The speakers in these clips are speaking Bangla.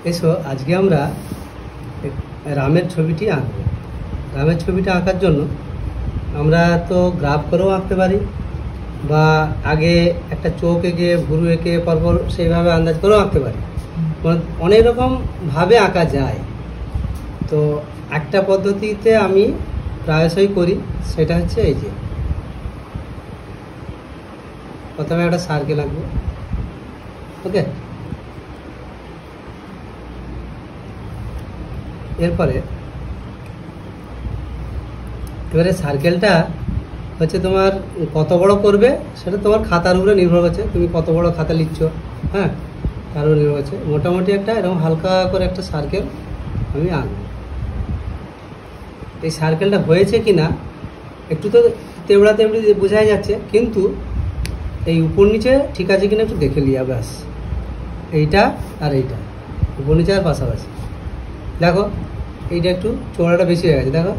এসো আজকে আমরা রামের ছবিটি আঁকবো। রামের ছবিটা আঁকার জন্য আমরা তো গ্রাফ করেও আঁকতে পারি, বা আগে একটা চোখ এঁকে ভুরু এঁকে পরপর সেইভাবে আন্দাজ করেও আঁকতে পারি। অনেক রকম ভাবে আঁকা যায়। তো একটা পদ্ধতিতে আমি প্রায়শই করি, সেটা হচ্ছে এই যে প্রথমে একটা সার্কেল আঁকবো। ওকে, এবারে সার্কেলটা হচ্ছে তোমার কত বড় করবে সেটা তোমার খাতার উপরে নির্ভর করছে, তুমি কত বড় খাতা লিখছো, হ্যাঁ, তার উপরে নির্ভর করছে। মোটামুটি একটা এরকম হালকা করে একটা সার্কেল আমি আঁকবো। এই সার্কেলটা হয়েছে কি না একটু তো তেবড়া তেবড়ি বোঝাই যাচ্ছে, কিন্তু এই উপর নিচে ঠিক আছে কিনা একটু দেখে লিয়া, ব্যাস। এইটা আর এইটা উপর নিচে আর পাশাপাশি। দেখো এইটা একটু চওড়াটা বেশি হয়ে গেছে, দেখো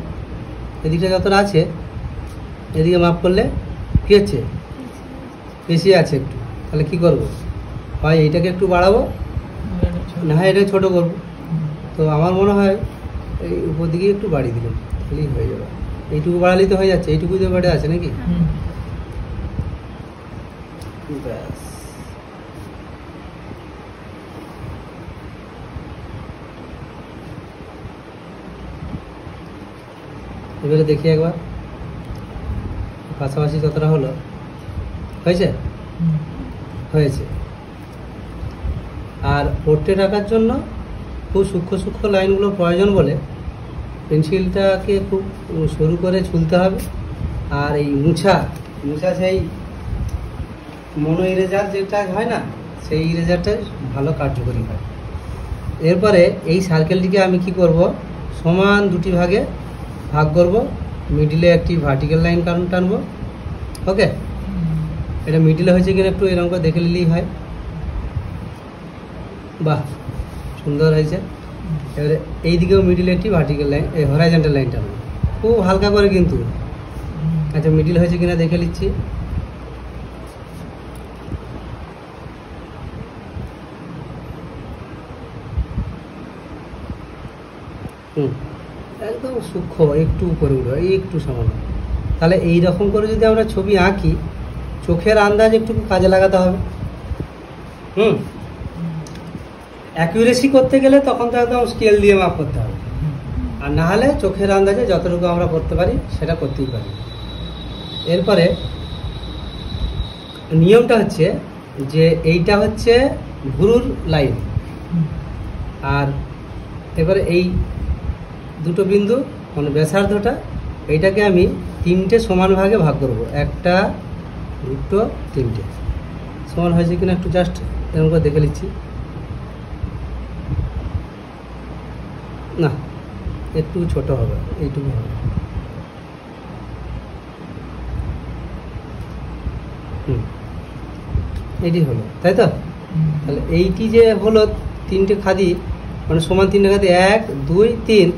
এদিকটা যতটা আছে এদিকে মাপ করলে কী হচ্ছে, বেশি আছে একটু। তাহলে কি করব, হয় এইটাকে একটু বাড়াবো, না হয় এটাকে ছোটো করবো। তো আমার মনে হয় এই উপর দিকে একটু বাড়িয়ে দিলাম, তাহলেই হয়ে যাবে। এইটুকু বাড়ালেই তো হয়ে যাচ্ছে, এইটুকুই তো বেড়ে আছে নাকি। ব্যাস, এবারে দেখি একবার পাশাপাশি যতটা হলো, হয়েছে হয়েছে। আর পোর্ট্রেট আঁকার জন্য খুব সূক্ষ্ম সূক্ষ্ম লাইনগুলো প্রয়োজন বলে পেন্সিলটাকে খুব সরু করে ছুলতে হবে। আর এই মুছা সেই মনো ইরেজার যেটা হয় না, সেই ইরেজারটা ভালো কার্যকরী হয়। এরপরে এই সার্কেলটিকে আমি কি করব, সমান দুটি ভাগে ভাগ করব। মিডিলে একটি ভার্টিক্যাল লাইন টানবো। ওকে, এটা মিডিলে হয়েছে কিনা একটু এরকম করে দেখে নিলেই হয়। বাহ, সুন্দর হয়েছে। এবারে এই দিকেও মিডিলে একটি ভার্টিক্যাল লাইন, এই হরাইজন্টাল লাইন টানবো খুব হালকা করে কিন্তু। আচ্ছা, মিডিল হয়েছে কিনা দেখে নিচ্ছি। একদম সূক্ষ্ম, একটু উপরে উঠবে, একটু সামান্য। তাহলে এই রকম করে যদি আমরা ছবি আঁকি, চোখের আন্দাজ একটু কাজে লাগাতে হবে। অ্যাকুরেসি করতে গেলে তখন তো একদম স্কেল দিয়ে মাপ করতে হবে, আর না হলে চোখের আন্দাজে যতটুকু আমরা করতে পারি সেটা করতেই পারি। এরপরে নিয়মটা হচ্ছে যে এইটা হচ্ছে ভুরুর লাইন, আর এবারে এই দুটো বিন্দু মানে ব্যাসার্ধটা, এইটাকে আমি তিনটে সমান ভাগে ভাগ করব। একটা, দুটো, তিনটে। সমান হয়েছে কিনা একটু জাস্ট এরকম করে দেখে নিচ্ছি। না, একটু ছোট হবে, এইটুকু হবে। এইটি হলো, তাই তো? তাহলে এইটি যে হলো তিনটে খাদি, মানে সমান তিনটে খাদি, 1, 2, 3।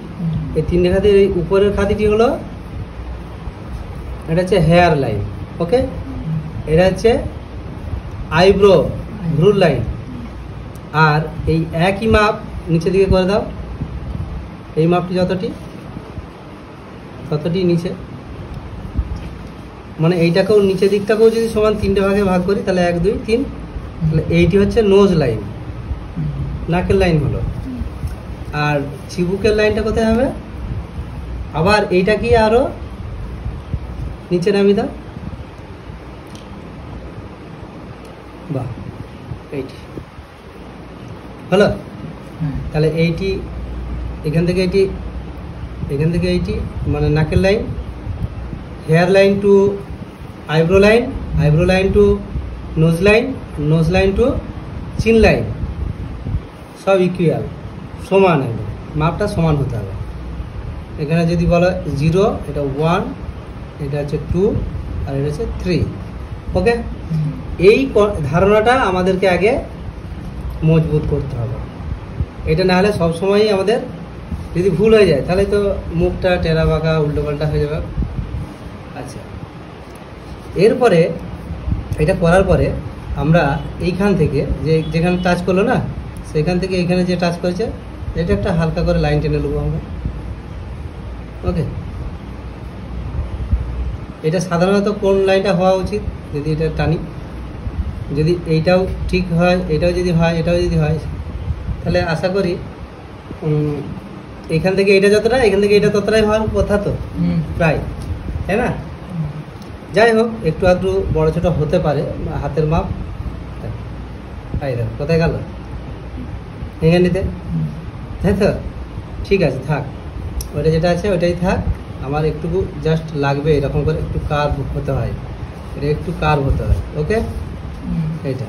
এই তিনটে খাদির এই উপরের খাদিটি হলো, এটা হচ্ছে হেয়ার লাইন। ওকে, এটা হচ্ছে আইব্রো, ভ্রুর লাইন। আর এই একই মাপ নিচের দিকে করে দাও। এই মাপটি ততটি নিচে, মানে এইটাকেও নিচের দিকটাকেও যদি সমান তিনটে ভাগে ভাগ করি, তাহলে 1, 2, 3। তাহলে এইটি হচ্ছে নোজ লাইন, নাকের লাইন হলো। আর চিবুকের লাইনটা কোথায় হবে, আবার এইটা কি আরো নিচে নামিয়ে দাও। বাহ, এইটি হলো। তাহলে এইটি এখান থেকে এইটি মানে নাকের line, hair line to eyebrow line, eyebrow line to nose line, nose line to chin line, সব ইকুয়াল, সমান। একদম মাপটা সমান হতে হবে। এখানে যদি বলো 0, এটা 1, এটা হচ্ছে 2, আর এটা হচ্ছে 3। ওকে, এই ধারণাটা আমাদেরকে আগে মজবুত করতে হবে। এটা না হলে সবসময়ই আমাদের যদি ভুল হয়ে যায়, তাহলে তো মুখটা টেরা বাঁকা উল্টো পাল্টা হয়ে যাবে। আচ্ছা, এরপরে এটা করার পরে আমরা এইখান থেকে যেখানে টাচ করলো না, সেখান থেকে এখানে যে টাচ করেছে এটা একটা হালকা করে লাইন টেনে নেবো আমরা। ওকে, এটা সাধারণত কোন লাইনটা হওয়া উচিত যদি এটা টানি, যদি এইটাও ঠিক হয়, এটাও যদি হয়, এটাও যদি হয়, তাহলে আশা করি এখান থেকে এটা যতটা, এখান থেকে এটা ততটাই হওয়ার কথা তো প্রায়, তাই না? যাই হোক, একটু আধটু বড় ছোটো হতে পারে, হাতের মাপ। কোথায় গেল এখানিতে, তাই তো? ঠিক আছে, থাক, ওটা যেটা আছে ওটাই থাক। আমার একটুকু জাস্ট লাগবে এরকম করে, একটু কার্ভ হতে হয়, এটা একটু কার্ভ হতে হয়। ওকে, এইটা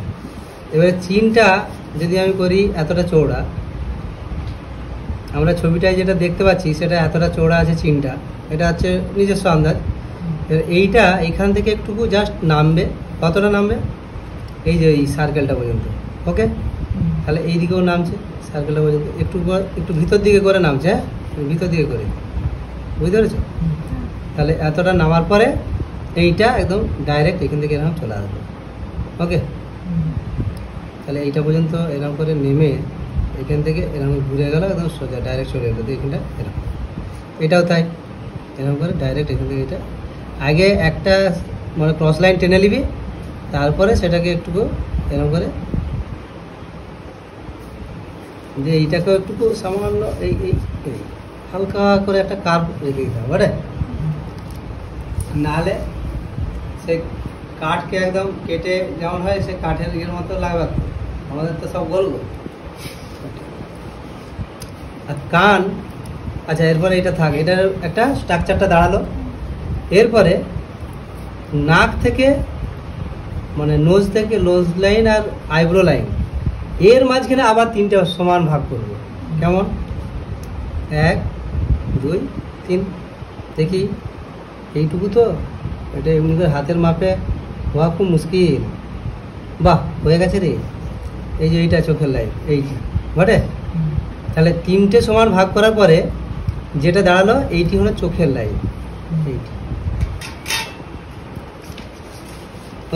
এবারে চিনটা যদি আমি করি এতটা চৌড়া, আমরা ছবিটায় যেটা দেখতে পাচ্ছি সেটা এতটা চৌড়া আছে চিনটা, এটা হচ্ছে নিজস্ব আন্দাজ। এইটা এইখান থেকে একটুকু জাস্ট নামবে, কতটা নামবে, এই যে এই সার্কেলটা পর্যন্ত। ওকে, তাহলে এই দিকেও নামছে সার্কেলটা পর্যন্ত, একটু ভিতর দিকে করে নামছে, হ্যাঁ ভিতর দিকে করে, বুঝতে পেরেছো? তাহলে এতটা নামার পরে এইটা একদম ডাইরেক্ট এখান থেকে এরকম চলে আসবে। ওকে, তাহলে এইটা পর্যন্ত এরকম করে নেমে এখান থেকে এরকম ঘুরে গেল, একদম সোজা ডাইরেক্ট চলে গেলো এখানটা এরকম। এটাও তাই, এরকম করে ডাইরেক্ট এখান থেকে এটা আগে একটা মানে ক্রস লাইন টেনে নিবি, তারপরে সেটাকে একটু এরকম করে যে এইটাকেও একটু সামান্য এই এই হালকা করে একটা কার্ভ রেখে দিতে হবে, নাহলে সে কাঠকে একদম কেটে যেমন হয় সে কাঠের ইয়ের মতো লাগবে, আমাদের তো সব গোল গোল। আর কান, আচ্ছা এরপরে এটা থাক, এটার একটা স্ট্রাকচারটা দাঁড়ালো। এরপরে নাক থেকে মানে নোজ থেকে নোজ লাইন আর আইব্রো লাইন, এর মাঝখানে আবার তিনটে সমান ভাগ করব। কেমন? 1 2 3, দেখি এইটুকু তো, এটা এমনি করে হাতের মাপে হওয়া খুব মুশকিল। বাহ, হয়ে গেছে রে। এই যে এইটা চোখের লাইন, এইটি বটে। তাহলে তিনটে সমান ভাগ করার পরে যেটা দাঁড়ালো এইটি হলো চোখের লাইন, এইটি।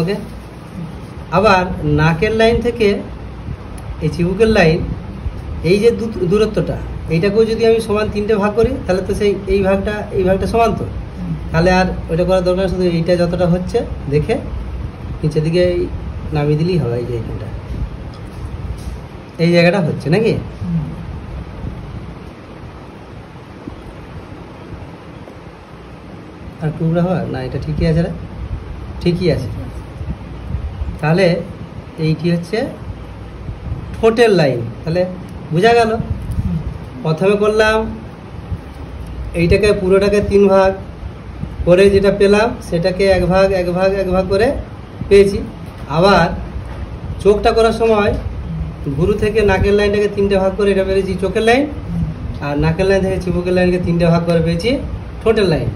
ওকে, আবার নাকের লাইন থেকে এই চিবুকের লাইন, এই যে দূরত্বটা, এইটাকেও যদি আমি সমান তিনটে ভাগ করি তাহলে তো সেই এই ভাগটা সমান তো, তাহলে আর ওইটা করার দরকার, শুধু এইটা যতটা হচ্ছে দেখে নিচের দিকে নামিয়ে দিলেই হবে। এই যে এইখানটা এই জায়গাটা হচ্ছে নাকি? আর টুকরা হয় না, এটা ঠিকই আছে রে, ঠিকই আছে। তাহলে এইটি হচ্ছে ঠোঁটের লাইন। তাহলে বোঝা গেল, প্রথমে করলাম এইটাকে পুরোটাকে 3 ভাগ করে যেটা পেলাম সেটাকে 1 ভাগ 1 ভাগ 1 ভাগ করে পেয়েছি। আবার চোখটা করার সময় ভুরু থেকে নাকের লাইনটাকে 3টে ভাগ করে এটা পেয়েছি চোখের লাইন, আর নাকের লাইন থেকে চিবুকের লাইনকে 3টে ভাগ করে পেয়েছি ঠোঁটের লাইন।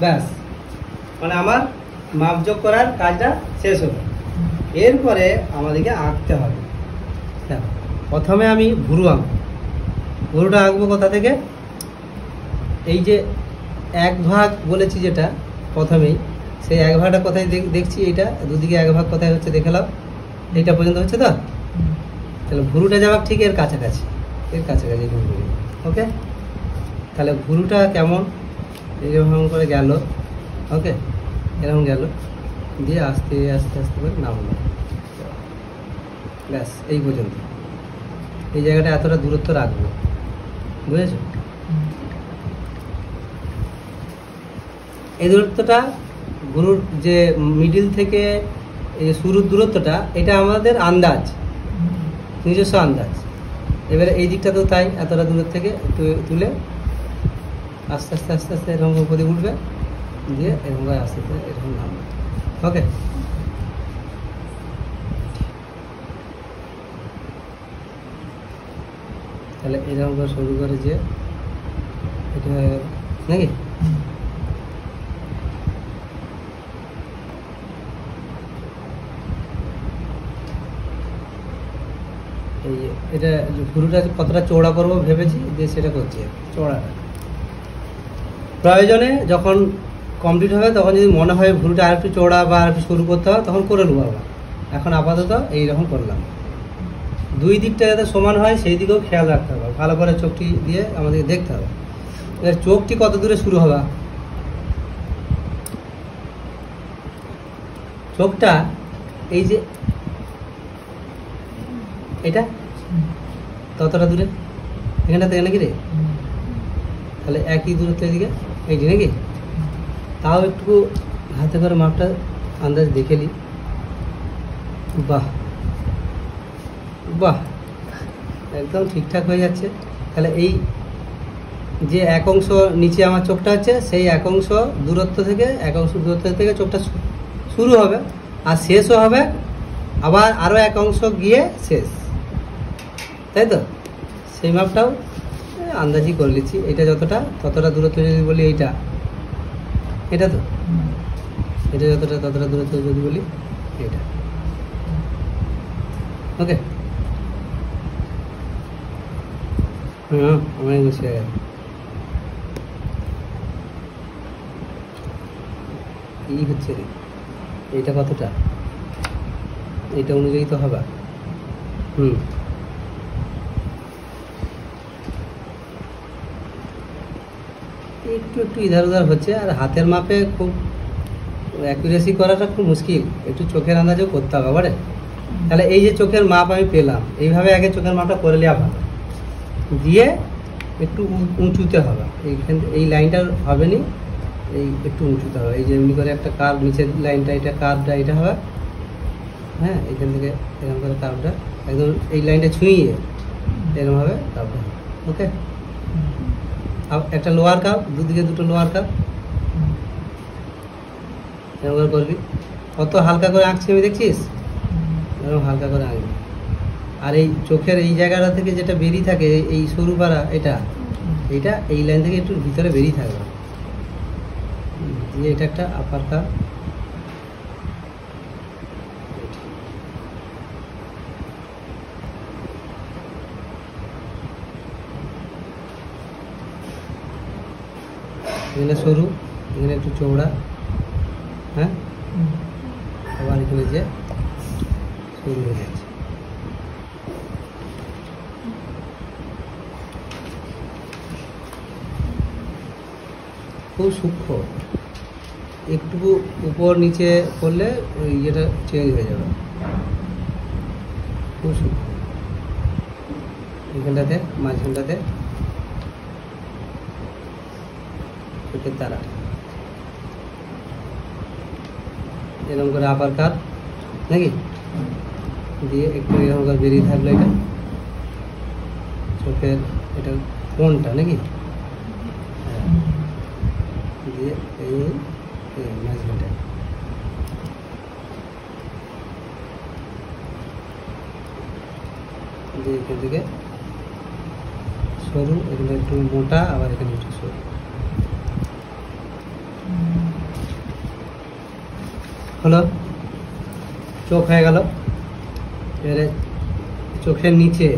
ব্যাস, মানে আমার মাপযোগ করার কাজটা শেষ হলো। এরপরে আমাদেরকে আঁকতে হবে। দেখো, প্রথমে আমি ভুরু আঁকবো। ভুরুটা আঁকবো কোথা থেকে? এই যে 1 ভাগ বলেছি যেটা প্রথমেই, সেই 1 ভাগটা কোথায় দেখছি, এইটা দুদিকে 1 ভাগ কোথায় হচ্ছে দেখলাম, এইটা পর্যন্ত হচ্ছে তো। তাহলে ভুরুটা যাওয়া ঠিক এর কাছাকাছি, ওকে। তাহলে ভুরুটা কেমন এরকম করে গেল, ওকে, এরকম গেল, দিয়ে আস্তে আস্তে আস্তে করে নামলো। ব্যাস, এই পর্যন্ত। এই জায়গাটা এতটা দূরত্ব রাখবো, বুঝেছো? এই দূরত্বটা গুরুর যে মিডিল থেকে এই শুরুর দূরত্বটা, এটা আমাদের আন্দাজ, নিজস্ব আন্দাজ। এবারে এই দিকটা তো তাই, এতটা দূরের থেকে তুলে আস্তে আস্তে আস্তে আস্তে এরকম উপরে উঠবে, দিয়ে এরকম আস্তে আস্তে এরকম নামবে। ওকে, তাহলে এরকম করে শুরু করে যে এটা নাকি এই এটা ভুরুটা কতটা চওড়া করবো ভেবেছি, যে সেটা করছি চওড়াটা। প্রয়োজনে যখন কমপ্লিট হবে তখন যদি মনে হয় ভুরুটা আর একটু চওড়া বা আর একটু শুরু করতে হয় তখন করে নেবো আবার। এখন আপাতত এইরকম করলাম। দুই দিকটা যাতে সমান হয় সেই দিকেও খেয়াল রাখতে হবে, ভালো করে চোখটি দিয়ে আমাদেরকে দেখতে হবে। এবার চোখটি কত দূরে শুরু হবে, চোখটা এই যে এটা ততটা দূরে এখানটা থেকে নাকি রে, তাহলে একই দূরত্ব এদিকে এইটি নাকি, তাও একটু হাতে করে মাপটা আন্দাজ দেখে নিই। বাহ বাহ, একদম ঠিকঠাক হয়ে যাচ্ছে। তাহলে এই যে এক অংশ নিচে আমার চোখটা আছে, সেই এক অংশ দূরত্ব থেকে চোখটা শুরু হবে আর শেষও হবে, আবার আরও এক অংশ গিয়ে শেষ, তাই তো? সেই মাপটাও আন্দাজি করে নিচ্ছি। এটা যতটা ততটা দূরত্ব যদি বলি এইটা, এটা তো এটা যতটা ততটা দূরত্ব যদি বলি এটা। ওকে, হ্যাঁ অনেক বেশি হয়ে গেল। এই হচ্ছে রে, এইটা কতটা, এইটা অনুযায়ী তো হবে। একটু একটু ইধার উধার হচ্ছে, আর হাতের মাপে খুব অ্যাকুরেসি করাটা খুব মুশকিল, একটু চোখের আন্দাজেও করতে হবে বারে। তাহলে এই যে চোখের মাপ আমি পেলাম, এইভাবে আগে চোখের মাপটা করে নেওয়া ভালো, দিয়ে একটু উঁচুতে হবে, এই লাইনটা হবে নি, এই একটু উঁচুতে হবে, এই যে এমনি করে একটা কার্ভ, নিচের লাইনটা এটা কার্ভটা এটা হবে, হ্যাঁ এখান থেকে এরকম করে কার্ভটা একদম এই লাইনটা ছুঁয়ে এরকমভাবে কার্ভটা হবে। ওকে, একটা লোয়ার কাপ, দুদিকে দুটো লোয়ার কাপ এরকম করবি। কত হালকা করে আঁকছি আমি, দেখছিস? এরকম হালকা করে আঁকবি। আর এই চোখের এই জায়গাটা থেকে যেটা বেরিয়ে থাকে, এই সরু পাড়া, এইটা এই লাইন থেকে একটু ভিতরে বেরিয়ে থাকবে, দিয়ে এটা একটা আপার কাপ, এখানে সরু, এখানে একটু চৌড়া, হ্যাঁ আবার এখানে যে সরু হয়ে যাচ্ছে। খুব সূক্ষ্ম, একটু উপর নিচে করলে ওই ইয়েটা চেঞ্জ হয়ে যাবে, খুব সূক্ষ্ম। এখানটাতে মাঝখানটাতে চোখের তারা এরকম করে আপার কাট নাকি দিয়ে একটু এরকম করে বেরিয়ে থাকলো, এটা চোখের এটা কোনটা নাকি, দিয়ে এই মাঝখানটা দিয়ে এখান থেকে সরু, এখানে একটু মোটা, আবার এখানে একটু সরু। হলো, চোখ হয়ে গেল। এবারে চোখের নিচে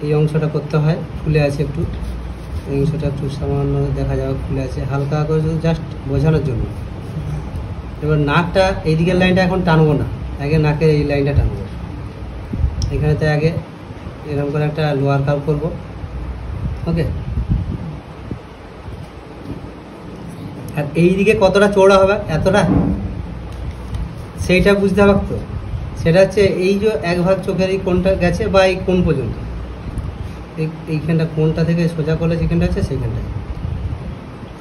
এই অংশটা করতে হয়, ফুলে আছে একটু, এই অংশটা একটু সামান্য দেখা যাবে ফুলে আছে, হালকা করে শুধু জাস্ট বোঝানোর জন্য। এবার নাকটা এই দিকের লাইনটা এখন টানবো না, আগে নাকের এই লাইনটা টানবো। এখানেতে আগে এরকম করে একটা লোয়ার কার্ভ করবো। ওকে, আর এই দিকে কতটা চওড়া হবে, এতটা, সেইটা বুঝতে হবে তো। সেটা হচ্ছে এই যে এক ভাগ চোখের এই কোণটা গেছে, বা এই কোণ পর্যন্ত, এইখানটা কোণটা থেকে সোজা করলে যেখানটা আছে সেইখানটা।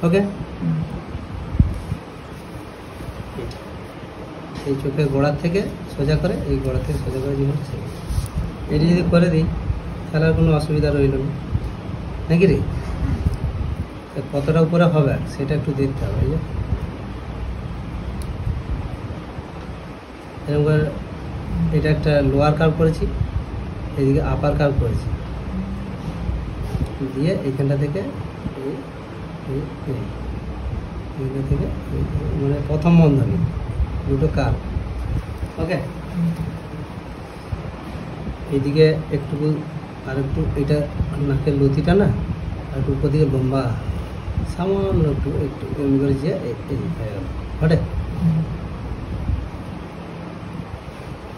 ওকে, এই চোখের গোড়ার থেকে সোজা করে, এই গোড়া থেকে সোজা করে যেখানটা সেখানে, এটি যদি করে দিই তাহলে আর কোনো অসুবিধা রইল না নাকি রে। কতটা উপরে হবে সেটা একটু দেখতে হবে। এই যে এরকম করে এটা একটা লোয়ার কার্ভ করেছি, এদিকে আপার কার্ভ করেছি, দিয়ে এইখানটা থেকে এইখানটা থেকে মানে প্রথম বন্ধনী দুটো কার্ভ। ওকে, এইদিকে একটু আর একটু, এটা নাকের লতিটা না আর একটু উপর দিকে লম্বা, সামান্য একটু একটু এমনি করে যে এদিক হয়ে গেল, ঘটে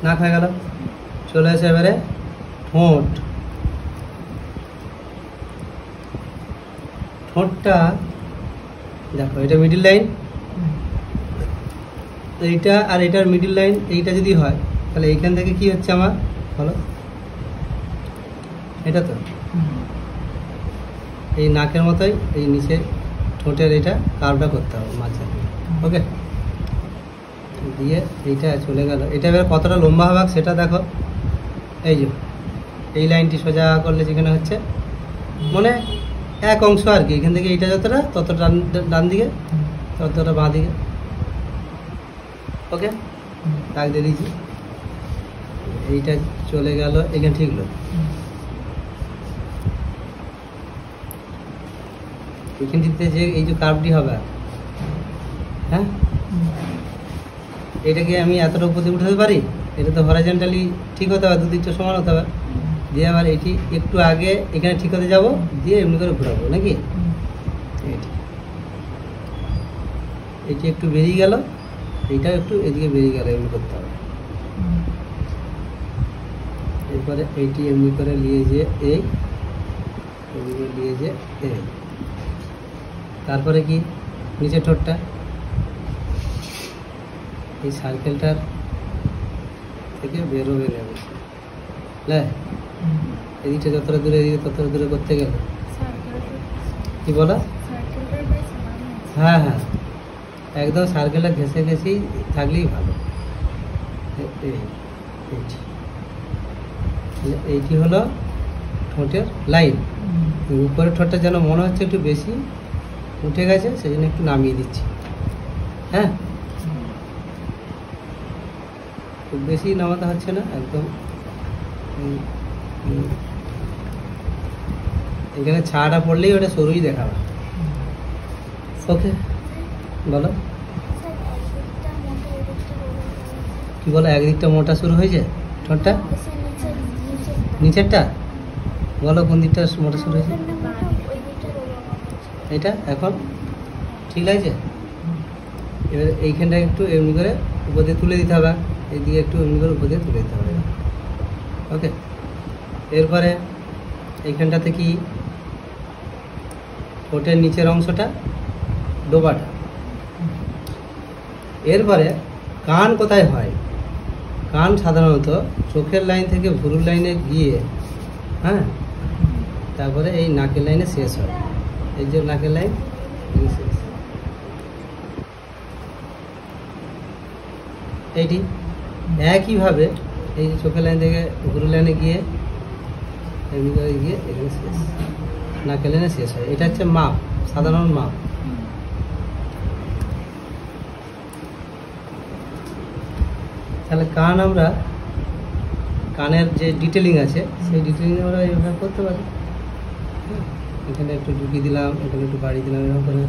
নাক হয়ে গেল, চলে আসে এবারে ঠোঁট। ঠোঁটটা দেখো, এটা মিডিল লাইন, এইটা আর এটার মিডিল লাইন এইটা যদি হয় তাহলে এইখান থেকে কি হচ্ছে আমার বলো, এটা তো এই নাকের মতোই এই নিচে ঠোঁটের এটা কার্ভটা করতে হবে মাঝখানে। ওকে, দিয়ে এইটা চলে গেল। এটা এবার কতটা লম্বা হবে সেটা দেখো, এই যে এই লাইনটি সোজা করলে যেখানে হচ্ছে মানে এক অংশ আর কি, এখান থেকে এইটা যতটা ততটা ডান দিকে ততটা বাঁ দিকে। ওকে, দাগ দিয়ে দিয়েছি। এইটা চলে গেল এখানে ঠিকলো। এখান থেকে যে এই যে কার্ভটি হবে, হ্যাঁ, এটাকে আমি এতটা উপর দিয়ে উঠাতে পারি, এটা তো হরাইজন্টালি ঠিক হতে হবে, দুদিকটা সমান হতে হবে। দিয়ে আবার এটি একটু আগে এখানে ঠিক হতে যাবো, দিয়ে এমনি করে ঘোরাবো নাকি, এটি একটু বেরিয়ে গেল, এইটা একটু এদিকে বেরিয়ে গেল, এমনি করতে হবে। এরপরে এইটি এমনি করে নিয়ে যে এই নিয়ে যে এই, তারপরে কি নিচের ঠোঁটটা এই সার্কেলটার থেকে বেরোবে না, বুঝলে, এদিকটা যতটা দূরে এদিকে ততটা দূরে করতে গেলে কি বলা, হ্যাঁ হ্যাঁ, একদম সার্কেলটা ঘেঁষে ঘেঁষেই থাকলেই ভালো। এইটি হলো ঠোঁটের লাইন। উপরের ঠোঁটটা যেন মনে হচ্ছে একটু বেশি উঠে গেছে, সেই জন্য একটু নামিয়ে দিচ্ছি। হ্যাঁ, খুব বেশি নামাতে হচ্ছে না, একদম এখানে ছাড়া পড়লেই ওটা সরুই দেখাবে। ওকে, বলো কি বলো, একদিকটা মোটা শুরু হয়েছে ঠোঁটটা, নিচেরটা বলো কোন দিকটা মোটা শুরু হয়েছে, এটা এখন ঠিক আছে। এবার এইখানটা একটু এমনি করে উপর দিয়ে তুলে দিতে হবে, এইদিকে একটু এমনি করে উপর দিয়ে তুলে দিতে হবে। ওকে, এরপরে এইখানটাতে কি ঠোঁটের নিচের অংশটা ডোবাটা। এরপরে কান কোথায় হয়, কান সাধারণত চোখের লাইন থেকে ভুরুর লাইনে গিয়ে, হ্যাঁ, তারপরে এই নাকের লাইনে শেষ হয়। এই যে নাকের লাইন শেষ, এইটি একইভাবে এই যে চোখের লাইন থেকে ভুরুর লাইনে গিয়ে এমনি করে গিয়ে এখানে শেষ, নাকের লাইনে শেষ হয়। এটা হচ্ছে মাপ, সাধারণ মাপ। তাহলে কান আমরা কানের যে ডিটেলিং আছে সেই ডিটেলিং আমরা এইভাবে করতে পারি। এখানে একটু ঢুকিয়ে দিলাম, এখানে একটু বাড়িয়ে দিলাম, এরকম করে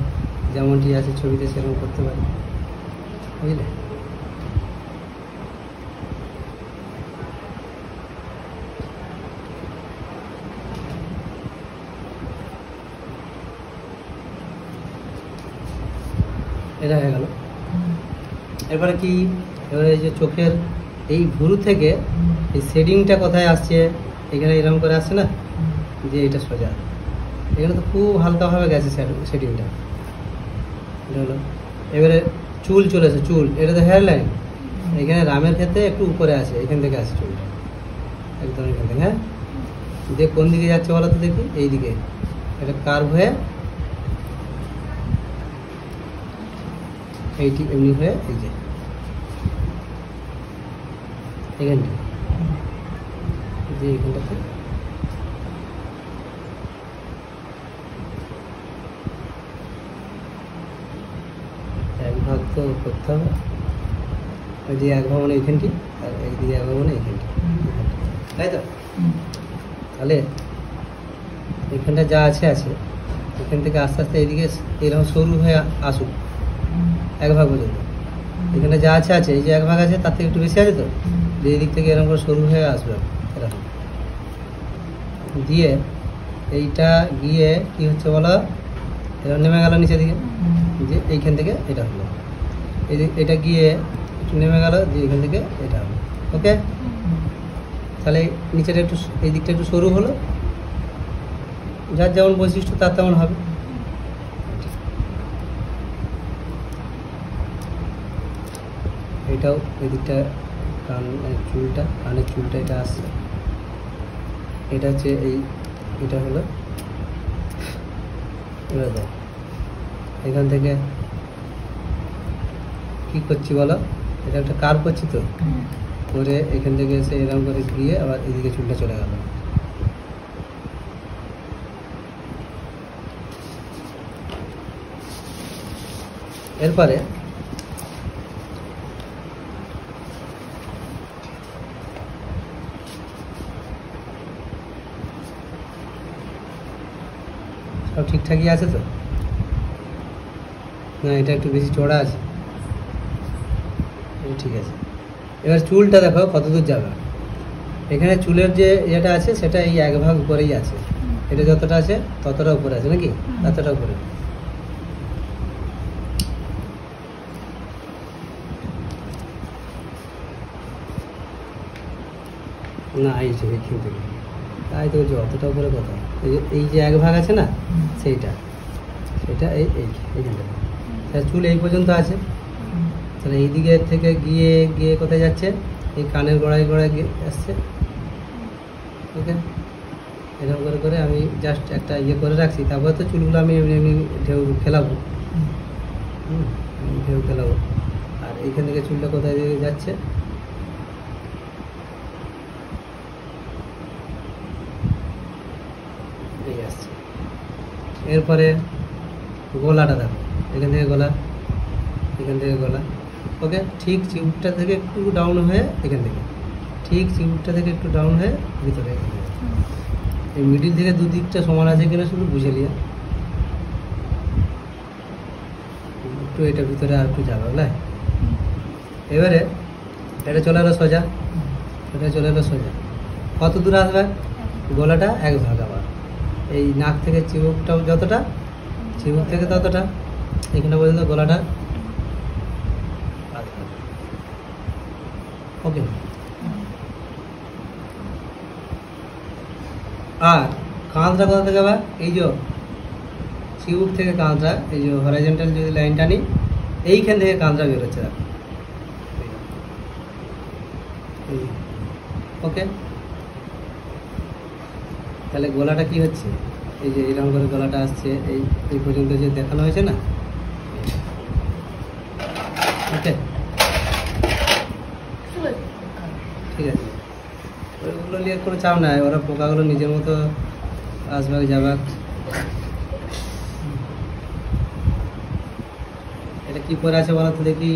যেমনটি আছে ছবিতে সেরকম করতে পারি, বুঝলে। এটা হয়ে গেল। এবারে কি, এবারে এই যে চোখের এই ভুরু থেকে এই শেডিংটা কোথায় আসছে, এখানে এরকম করে আসছে না, যে এটা সোজা, এখানে তো খুব হালকাভাবে গেছে শেডিংটা, এটা হলো। এবারে চুল চলেছে, চুল এটা তো হেয়ার লাইন, এখানে রামের ক্ষেত্রে একটু উপরে আছে, এখান থেকে আসছে চুলটা একদম এখান থেকে। হ্যাঁ, যে কোন দিকে যাচ্ছে বলো তো দেখি, এই দিকে এটা কার্ভ হয়ে এইটি এমনি হয়ে এই যে এখানটা, যে এখানটাতে এক ভাগ তো করতে হবে, ওই যে এক ভাগ মানে এইখানটি, আর একদিকে এক ভাগ মানে এইখানটি, তাই তো। তাহলে এখানটা যা আছে আছে, এখান থেকে আস্তে আস্তে এইদিকে এরকম সরু হয়ে আসুক এক ভাগ পর্যন্ত। এখানে যা আছে আছে, এই যে এক ভাগ আছে তার থেকে একটু বেশি আছে তো, যে এই দিক থেকে এরকম করে সরু হয়ে আসবে এরকম দিয়ে, এইটা গিয়ে কি হচ্ছে বলো, এরকম নেমে গেল নিচের দিকে, যে এইখান থেকে এটা হলো, এটা গিয়ে একটু নেমে গেল, যে এখান থেকে এটা হলো। ওকে, তাহলে নিচেটা একটু এই দিকটা একটু সরু হলো, যার যেমন বৈশিষ্ট্য তার তেমন হবে। এটাও এই দিকটা চুলটা, কানের চুলটা এটা আসছে, এটা হচ্ছে এটা হলো। এবার দেখ এখান থেকে কি করছি বলো, এটা একটা কার্ভ করছি তো, করে এখান থেকে এসে এরকম করে গিয়ে আবার এদিকে চুলটা চলে গেল। এরপরে সব ঠিকঠাকই আছে তো? না, এটা একটু বেশি চড়া আছে, ঠিক আছে। এবার চুলটা দেখো কত দূর যাবে। এখানে চুলের যে ইয়েটা আছে সেটা এই এক ভাগ উপরেই আছে, এটা যতটা আছে ততটা উপরে আছে নাকি, ততটা উপরে। না এই যে এখান থেকে তাই তো, অতটা উপরে কথা, এই যে এক ভাগ আছে না সেইটা, সেটা এইখানটা চুল এই পর্যন্ত আছে। তাহলে এই দিকে থেকে গিয়ে গিয়ে কোথায় যাচ্ছে, এই কানের গোড়ায় গোড়ায় গিয়ে আসছে। ওকে, এরকম করে করে আমি জাস্ট একটা ইয়ে করে রাখছি, তারপর তো চুলগুলো আমি এমনি এমনি ঢেউ খেলাবো, ঢেউ খেলাবো। আর এইখান থেকে চুলটা কোথায় দিকে যাচ্ছে, এই আসছে। এরপরে গলাটা দেখো, এখান থেকে গলা, এখান থেকে গলা। ওকে, ঠিক চিবুকটা থেকে একটু ডাউন হয়ে এখান থেকে, ঠিক চিবুকটা থেকে একটু ডাউন হয়ে ভিতরে, এই মিডিল থেকে দুদিকটা সমান আছে কিনা শুধু বুঝে নিয়ে একটু এটা ভিতরে আর একটু যাবে, বুঝলে? এবারে এটা চলে এলো সোজা, এটা চলে এলো সোজা। কত দূর আসবে, গলাটা এক ভাগ, আবার এই নাক থেকে চিবুকটাও যতটা, চিবুক থেকে ততটা, এখানে পর্যন্ত গলাটা। ওকে, আর কাঁধটা কোথা থেকে আবার, এই যে চিবুক থেকে কাঁধটা, এই যে হরাইজন্টাল যদি লাইনটা নিই, এইখান থেকে কাঁধটা বেরোচ্ছে। ওকে, তাহলে গলাটা কি হচ্ছে, এই যে এরকম করে গলাটা আসছে, এই পর্যন্ত যে দেখানো হয়েছে না। ওকে, ঠিক আছে, ওইগুলো নিয়ে কোনো চাপ নাই, ওরা পোকাগুলো নিজের মতো আসবাক যাবাক। এটা কি পরে আছে বলো তো দেখি,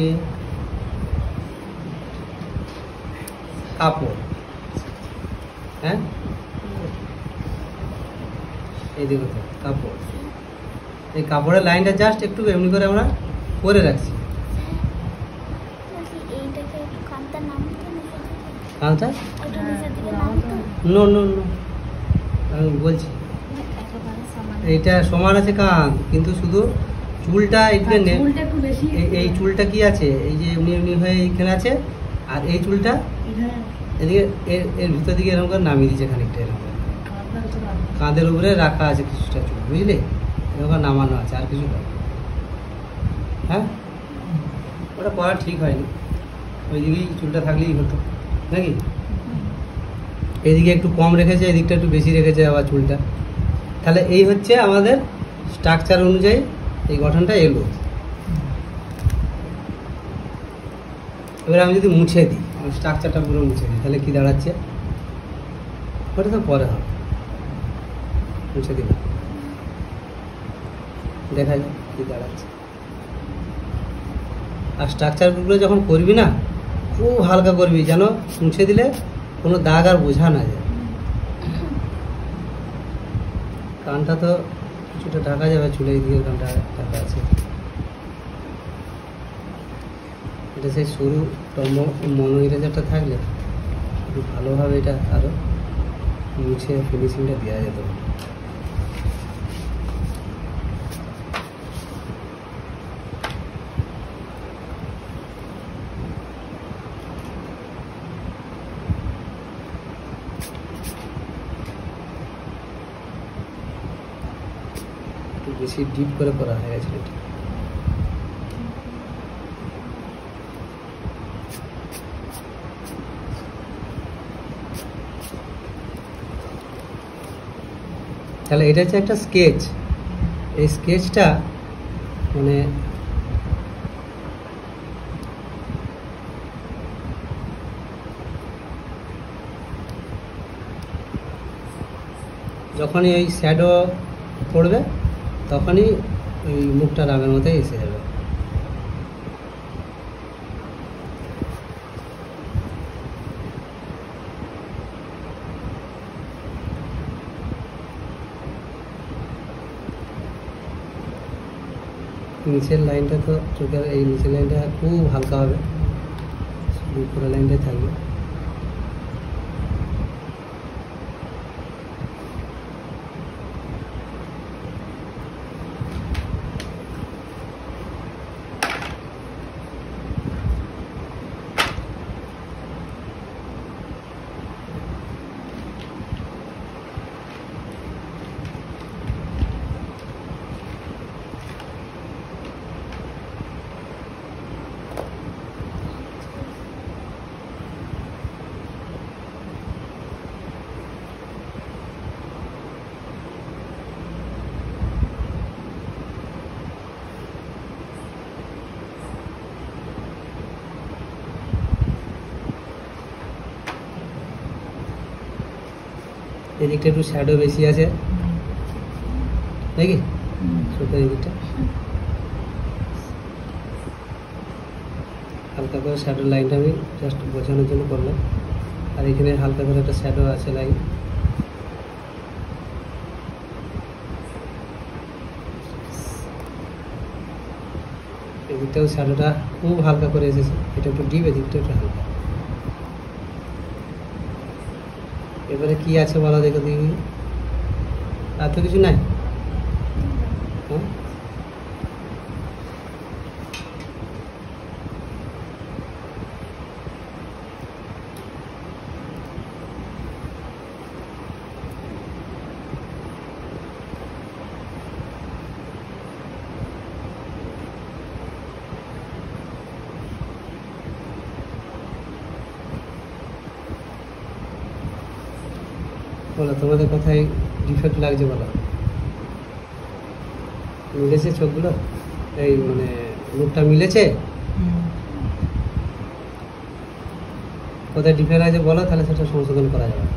কাপড়, হ্যাঁ এই দেখো তো কাপড়, এই কাপড়ের লাইনটা জাস্ট একটু এমনি করে আমরা করে রাখছি। কানটা নো নো নো, আমি বলছি এইটা সমান আছে কান, কিন্তু শুধু চুলটা এইখানে, এই চুলটা কি আছে, এই যে এমনি এমনি হয়ে এইখানে আছে, আর এই চুলটা এদিকে এর ভিতর দিকে এরকম করে নামিয়ে দিচ্ছে খানিকটা, এরকম কাঁধের উপরে রাখা আছে কিছুটা চুল, বুঝলি, এরকম নামানো আছে, আর কিছু না। হ্যাঁ, ওটা করা ঠিক হয়নি, ওইদিকেই চুলটা থাকলেই হতো নাকি। এইদিকে একটু কম রেখেছে, এদিকটা একটু বেশি রেখেছে আবার চুলটা। তাহলে এই হচ্ছে আমাদের স্ট্রাকচার অনুযায়ী এই গঠনটা এলো। এবার আমি যদি মুছে দিই, স্ট্রাকচারটা পুরো মুছে দিই, তাহলে কি দাঁড়াচ্ছে, ওটা তো পরে হবে, মুছে দিলাম, দেখা যায় কি দাঁড়াচ্ছে। আর স্ট্রাকচারগুলো যখন করবি না, খুব হালকা করবি, যেন মুছে দিলে কোনো দাগ আর বোঝা না যায়। কানটা তো কিছুটা ঢাকা যাবে, চুলের দিকে কানটা ঢাকা আছে, এটা সেই সরু মনো ইরেজারটা থাকলে একটু ভালোভাবে এটা আরও মুছে ফিনিশিংটা দেওয়া যেত। বেশি ডিপ করে করা হয়ে গেছে এটা। তাহলে এটা হচ্ছে একটা স্কেচ। এই স্কেচটা মানে যখনই এই শ্যাডো পড়বে তখনই ওই মুখটা রাগের মধ্যে এসে যাবে। নিচের লাইনটা তো চোখের এই নিচের লাইনটা খুব হালকা হবে, পুরো লাইনটাই থাকবে। এদিকটা একটু শ্যাডো বেশি আছে নাকি চোখের এদিকটা হালকা করে শ্যাডো লাইনটা আমি জাস্ট বোঝানোর জন্য করলাম। আর এখানে হালকা করে একটা শ্যাডো আছে লাইন। এদিকটাও শ্যাডোটা খুব হালকা করে এসেছে, এটা একটু ডিপ, এদিকটা একটু হালকা। এবারে কি আছে বলা দেখো দেখি, আর তো কিছু নাই। হ্যাঁ বলো তোমাদের কথায় ডিফেক্ট লাগছে, বলো মিলেছে চোখগুলো, এই মানে মুখটা মিলেছে, কোথায় ডিফেক্ট আছে বলো, তাহলে সেটা সংশোধন করা যাবে।